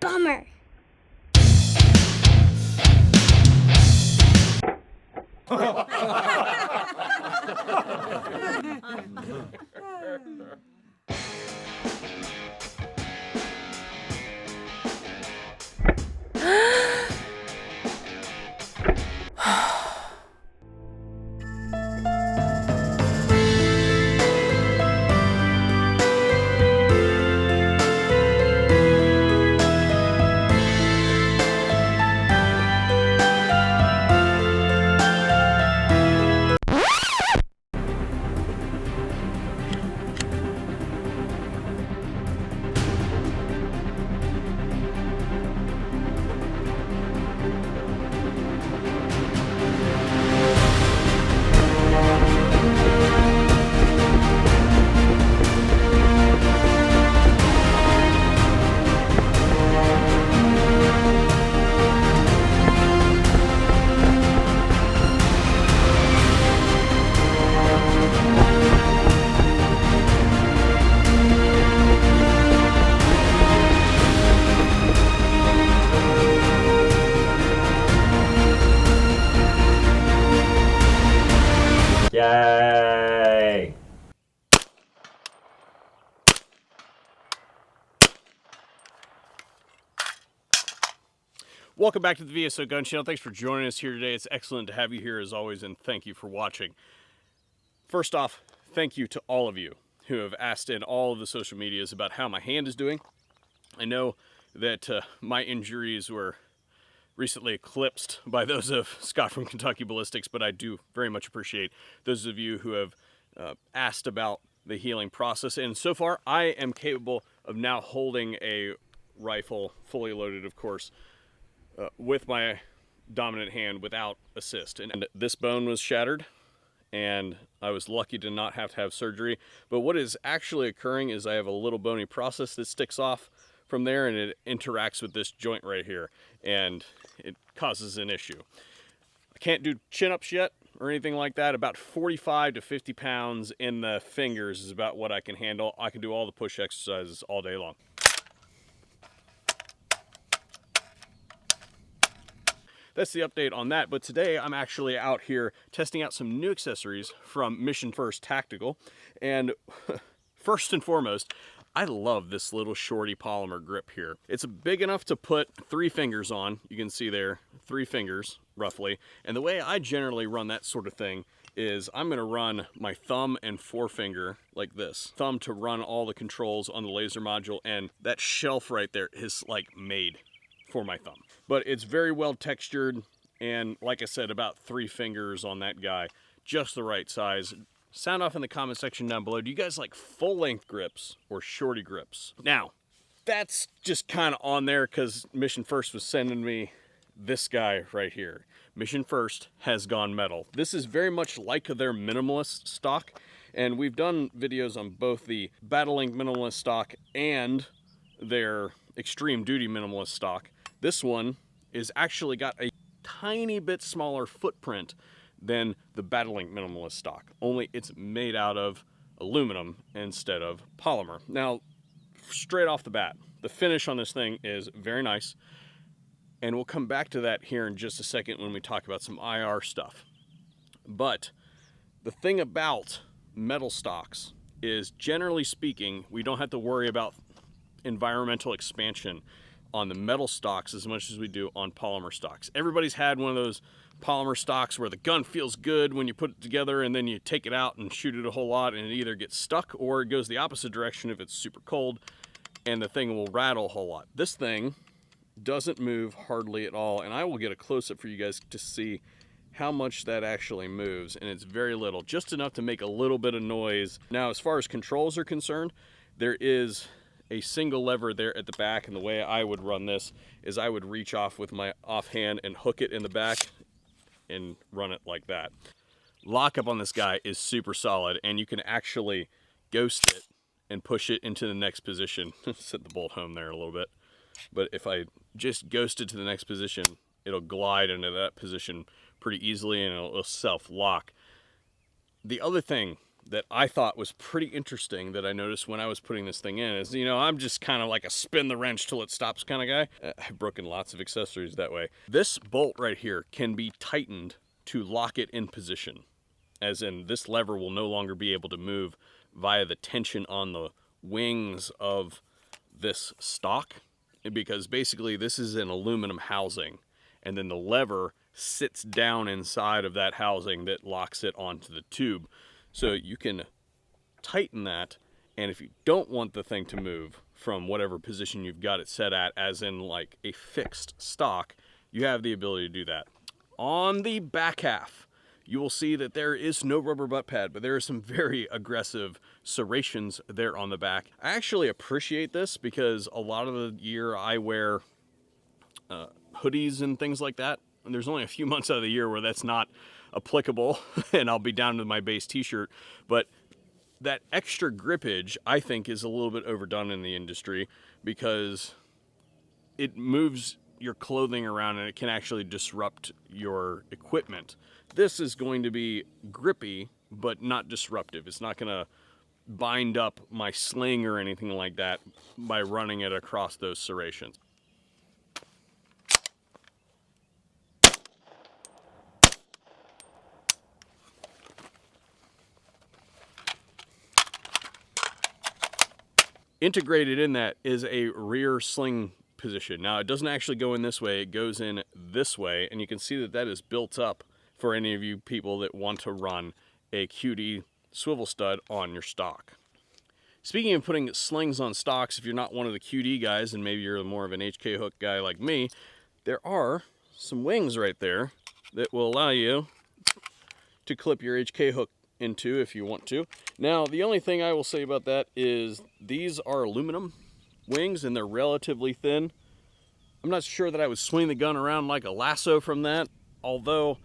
Bummer. Yay! Welcome back to the VSO Gun Channel. Thanks for joining us here today. It's excellent to have you here as always, and thank you for watching. First off, thank you to all of you who have asked in all of the social medias about how my hand is doing. I know that my injuries were recently eclipsed by those of Scott from Kentucky Ballistics, but I do very much appreciate those of you who have asked about the healing process. And so far, I am capable of now holding a rifle, fully loaded, of course, with my dominant hand without assist. And this bone was shattered, and I was lucky to not have to have surgery. But what is actually occurring is I have a little bony process that sticks off from there, and it interacts with this joint right here, and it causes an issue. I can't do chin-ups yet or anything like that. About 45 to 50 pounds in the fingers is about what I can handle. I can do all the push exercises all day long. That's the update on that, but today I'm actually out here testing out some new accessories from Mission First Tactical, and first and foremost, I love this little shorty polymer grip here. It's big enough to put 3 fingers on. You can see there, 3 fingers roughly. And the way I generally run that sort of thing is I'm gonna run my thumb and forefinger like this. Thumb to run all the controls on the laser module, and that shelf right there is like made for my thumb. But it's very well textured, and like I said, about 3 fingers on that guy, just the right size. Sound off in the comment section down below. Do you guys like full-length grips or shorty grips? Now, that's just kind of on there because Mission First was sending me this guy right here. Mission First has gone metal. This is very much like their minimalist stock, and we've done videos on both the Battle Link minimalist stock and their extreme duty minimalist stock. This one is actually got a tiny bit smaller footprint than the Battle Link minimalist stock, only it's made out of aluminum instead of polymer. Now, straight off the bat, the finish on this thing is very nice, and we'll come back to that here in just a second when we talk about some IR stuff. But the thing about metal stocks is, generally speaking, we don't have to worry about environmental expansion on the metal stocks as much as we do on polymer stocks. Everybody's had one of those polymer stocks where the gun feels good when you put it together, and then you take it out and shoot it a whole lot, and it either gets stuck or it goes the opposite direction if it's super cold, and the thing will rattle a whole lot. This thing doesn't move hardly at all, and I will get a close-up for you guys to see how much that actually moves, and it's very little, just enough to make a little bit of noise. Now, as far as controls are concerned, there is a single lever there at the back, and the way I would run this is I would reach off with my offhand and hook it in the back and run it like that. lockup on this guy is super solid, and you can actually ghost it and push it into the next position. Set the bolt home there a little bit. But if I just ghost it to the next position, it'll glide into that position pretty easily, and it'll self-lock. The other thing that I thought was pretty interesting that I noticed when I was putting this thing in is, you know, I'm just kind of like a spin the wrench till it stops kind of guy. I've broken lots of accessories that way. This bolt right here can be tightened to lock it in position, as in this lever will no longer be able to move via the tension on the wings of this stock, because basically this is an aluminum housing, and then the lever sits down inside of that housing that locks it onto the tube. So you can tighten that, and if you don't want the thing to move from whatever position you've got it set at, as in like a fixed stock, you have the ability to do that. On the back half, you will see that there is no rubber butt pad, but there are some very aggressive serrations there on the back. I actually appreciate this because a lot of the year I wear hoodies and things like that, and there's only a few months out of the year where that's not applicable, and I'll be down to my base t-shirt. But that extra grippage, I think, is a little bit overdone in the industry because it moves your clothing around and it can actually disrupt your equipment. This is going to be grippy, but not disruptive. It's not going to bind up my sling or anything like that by running it across those serrations. Integrated in that is a rear sling position. Now, it doesn't actually go in this way, it goes in this way, and you can see that that is built up for any of you people that want to run a QD swivel stud on your stock. Speaking of putting slings on stocks, if you're not one of the QD guys, and maybe you're more of an HK hook guy like me, there are some wings right there that will allow you to clip your HK hook into if you want to. Now, the only thing I will say about that is these are aluminum wings and they're relatively thin. I'm not sure that I would swing the gun around like a lasso from that, although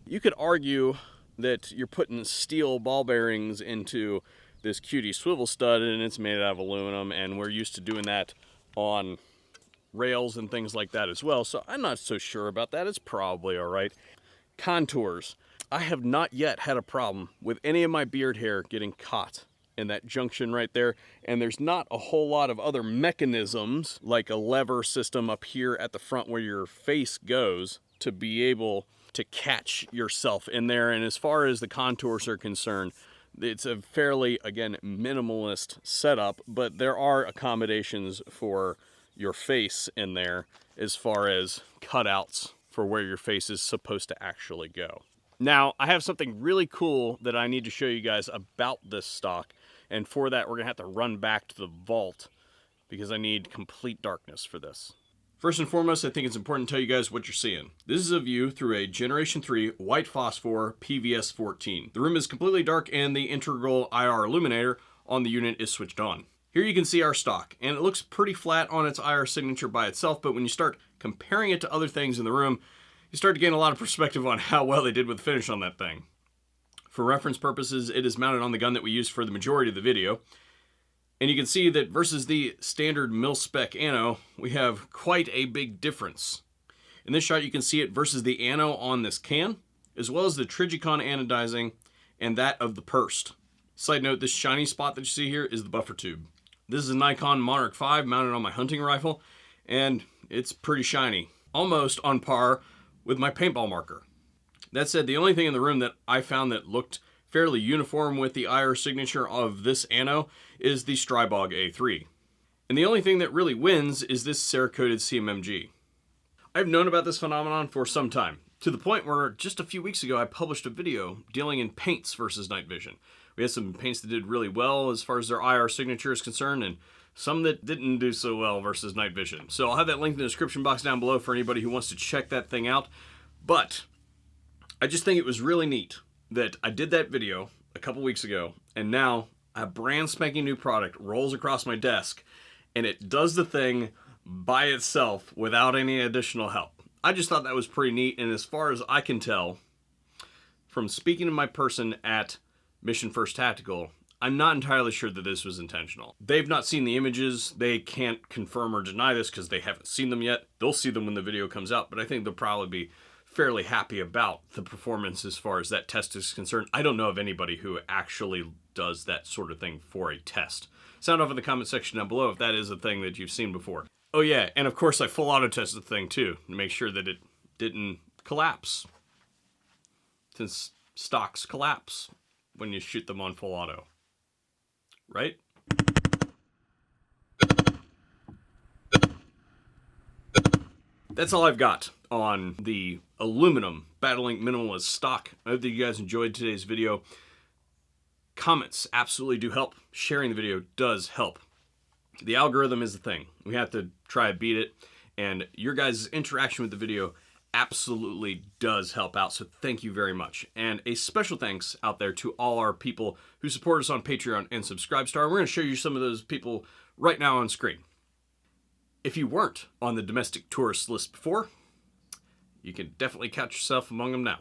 you could argue that you're putting steel ball bearings into this QD swivel stud and it's made out of aluminum, and we're used to doing that on rails and things like that as well, so I'm not so sure about that. It's probably all right. Contours. I have not yet had a problem with any of my beard hair getting caught in that junction right there, and there's not a whole lot of other mechanisms like a lever system up here at the front where your face goes to be able to catch yourself in there. And as far as the contours are concerned, it's a fairly, again, minimalist setup, but there are accommodations for your face in there as far as cutouts for where your face is supposed to actually go. Now, I have something really cool that I need to show you guys about this stock, and for that we're going to have to run back to the vault because I need complete darkness for this. First and foremost, I think it's important to tell you guys what you're seeing. This is a view through a Generation 3 white phosphor PVS 14. The room is completely dark and the integral IR illuminator on the unit is switched on. Here you can see our stock, and it looks pretty flat on its IR signature by itself, but when you start comparing it to other things in the room, you start to gain a lot of perspective on how well they did with the finish on that thing. For reference purposes, it is mounted on the gun that we used for the majority of the video. And you can see that versus the standard mil-spec ano, we have quite a big difference. In this shot, you can see it versus the ano on this can, as well as the Trigicon anodizing and that of the Purst. Side note, this shiny spot that you see here is the buffer tube. This is a Nikon Monarch 5 mounted on my hunting rifle, and it's pretty shiny, almost on par with my paintball marker. That said, the only thing in the room that I found that looked fairly uniform with the IR signature of this ano is the Strybog A3. And the only thing that really wins is this Cerakoted CMMG. I've known about this phenomenon for some time, to the point where just a few weeks ago I published a video dealing in paints versus night vision. We had some paints that did really well as far as their IR signature is concerned, and some that didn't do so well versus night vision. So I'll have that link in the description box down below for anybody who wants to check that thing out. But I just think it was really neat that I did that video a couple weeks ago, and now a brand spanking new product rolls across my desk, and it does the thing by itself without any additional help. I just thought that was pretty neat, and as far as I can tell, from speaking to my person at Mission First Tactical, I'm not entirely sure that this was intentional. They've not seen the images. They can't confirm or deny this because they haven't seen them yet. They'll see them when the video comes out, but I think they'll probably be fairly happy about the performance as far as that test is concerned. I don't know of anybody who actually does that sort of thing for a test. Sound off in the comment section down below if that is a thing that you've seen before. Oh yeah, and of course I full auto tested the thing too to make sure that it didn't collapse, since stocks collapse when you shoot them on full auto, right? That's all I've got on the aluminum Battlelink Minimalist stock. I hope that you guys enjoyed today's video. Comments absolutely do help. Sharing the video does help. The algorithm is the thing. We have to try to beat it, and your guys' interaction with the video absolutely does help out, so thank you very much. And a special thanks out there to all our people who support us on Patreon and Subscribestar. We're going to show you some of those people right now on screen. If you weren't on the domestic tourist list before, you can definitely catch yourself among them now.